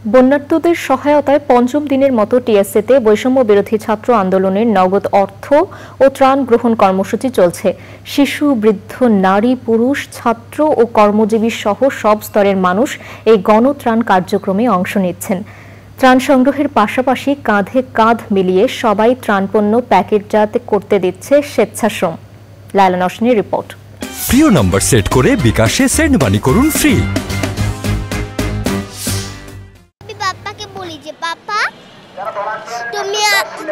বন্যার্তদের সহায়তায় পঞ্চম দিনের মতো টিএসসিতে বৈষম্য বিরোধী ছাত্র আন্দোলনের নগদ অর্থ ও ত্রাণ গ্রহণ কর্মসূচি চলছে। শিশু, বৃদ্ধ, নারী, পুরুষ, ছাত্র ও কর্মজীবী সহ সব স্তরের মানুষ এই গণত্রাণ কার্যক্রমে অংশ নিচ্ছেন। ত্রাণ সংগ্রহের পাশাপাশি কাঁধে কাঁধ মিলিয়ে সবাই ত্রাণপণ্য প্যাকেটজাত করতে দিচ্ছে স্বেচ্ছাশ্রম। লায়লা নওশিনের রিপোর্ট। প্রিয় নম্বর সেট করে বিকাশে সেন্ড মানি করুন ফ্রি। পাপাকে বলি যে পাপা তুমি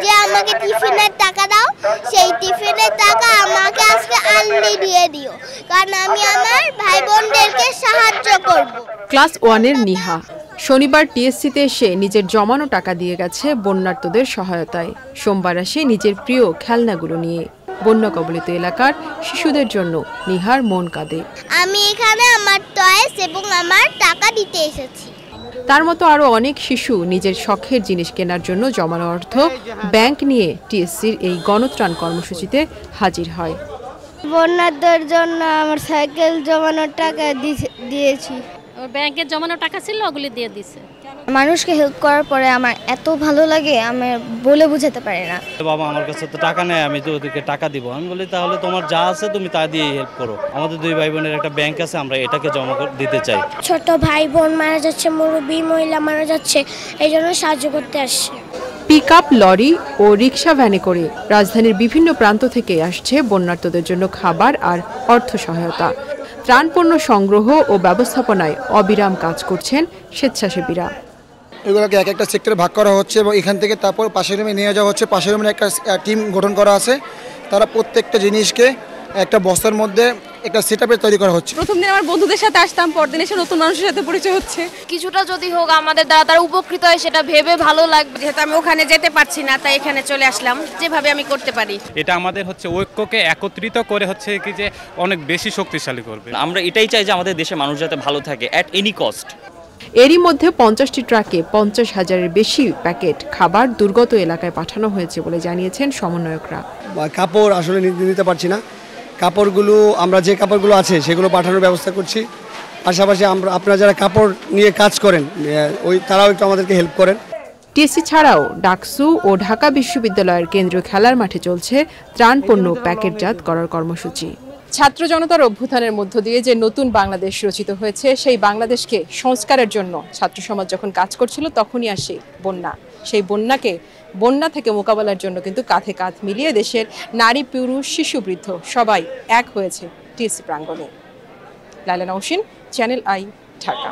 যে আমাকে টিফিনের টাকা দাও, সেই টিফিনের টাকা আমাকে আজকে আনলি দিয়ে দিও, কারণ আমি আমার ভাই বোনদেরকে সাহায্য করব। ক্লাস 1-এর নিহা শনিবার টিএসসিতে এসে নিজের জমানো টাকা দিয়ে গেছে বন্যার্তদের সহায়তায়। সোমবার আসে নিজের প্রিয় খেলনাগুলো নিয়ে। বন্যা কবলিত এলাকার শিশুদের জন্য নিহার মন কাঁদে। আমি এখানে আমার টয়েস এবং আমার টাকা দিতে এসেছি। তার মতো আরো অনেক শিশু নিজের শখের জিনিস কেনার জন্য জমানো অর্থ ব্যাংক নিয়ে টিএসসির এই গণত্রাণ কর্মসূচিতে হাজির হয়। বন্যাদের জন্য আমার সাইকেল জমানোর টাকা দিয়েছি। ব্যাংকের জমানো টাকা ছিল, ওগুলি দিয়ে দিছে। মানুষকে হেল্প করার পরে আমার এত ভালো লাগে, আমি বলে বোঝাতে পারি না। বাবা আমার কাছে তো টাকা নেই, আমি তো ওদেরকে টাকা দিব। আমি বলি তাহলে তোমার যা আছে তুমি তা দিয়ে হেল্প করো। আমাদের দুই ভাই বোনের একটা ব্যাংক আছে, আমরা এটাকে জমা দিতে চাই। ছোট ভাই বোন মারা যাচ্ছে, মুরব্বী মহিলা মারা যাচ্ছে, এই জন্য সাহায্য করতে আসছে। পিকআপ, লরি ও রিক্সা ভ্যানে করে রাজধানীর বিভিন্ন প্রান্ত থেকে আসছে বন্যার্তদের জন্য খাবার আর অর্থ সহায়তা। ত্রাণপণ্য সংগ্রহ ও ব্যবস্থাপনায় অবিরাম কাজ করছেন স্বেচ্ছাসেবীরা। এগুলোকে এক একটা সেক্টরে ভাগ করা হচ্ছে এবং এখান থেকে তারপর পাশের রুমে নিয়ে যাওয়া হচ্ছে। পাশের রুমে একটা টিম গঠন করা আছে, তারা প্রত্যেকটা জিনিসকে একটা বস্তার মধ্যে একটা সেটআপে তৈরি করা হচ্ছে। প্রথম দিন আমার বন্ধুদের সাথে আসতাম, পরদিন এসে নতুন মানুষের সাথে পরিচয় হচ্ছে। কিছুটা যদি হোক আমাদের দ্বারা তারা উপকৃত হয়, সেটা ভেবে ভালো লাগবে। যেহেতু আমি ওখানে যেতে পারছি না, তাই এখানে চলে আসলাম, যেভাবে আমি করতে পারি। এটা আমাদের ঐক্যকে একত্রিত করে কি যে অনেক বেশি শক্তিশালী করবে। আমরা এটাই চাই যে আমাদের দেশে মানুষ যাতে ভালো থাকে অ্যাট এনি কস্ট। এরই মধ্যে 50টি ট্রাকে 50,000-এর বেশি প্যাকেট খাবার দুর্গত এলাকায় পাঠানো হয়েছে বলে জানিয়েছেন সমন্বয়করা। কাপড় আসলে নিতে পারছি না, কাপড়গুলো আমরা যে কাপড়গুলো আছে সেগুলো পাঠানোর ব্যবস্থা করছি। পাশাপাশি আপনারা যারা কাপড় নিয়ে কাজ করেন তারাও একটু আমাদেরকে হেল্প করেন। টিএসসি ছাড়াও ডাকসু ও ঢাকা বিশ্ববিদ্যালয়ের কেন্দ্রীয় খেলার মাঠে চলছে ত্রাণপণ্য প্যাকেটজাত করার কর্মসূচি। ছাত্র জনতার অভ্যুত্থানের মধ্য দিয়ে যে নতুন বাংলাদেশ রচিত হয়েছে, সেই বাংলাদেশকে সংস্কারের জন্য ছাত্র সমাজ যখন কাজ করছিল, তখনই আসে বন্যা। সেই বন্যা থেকে মোকাবেলার জন্য কিন্তু কাঁধে কাঁধ মিলিয়ে দেশের নারী, পুরুষ, শিশু, বৃদ্ধ সবাই এক হয়েছে টিএসসি প্রাঙ্গণে। Laila Nowshin, channel I, Dhaka.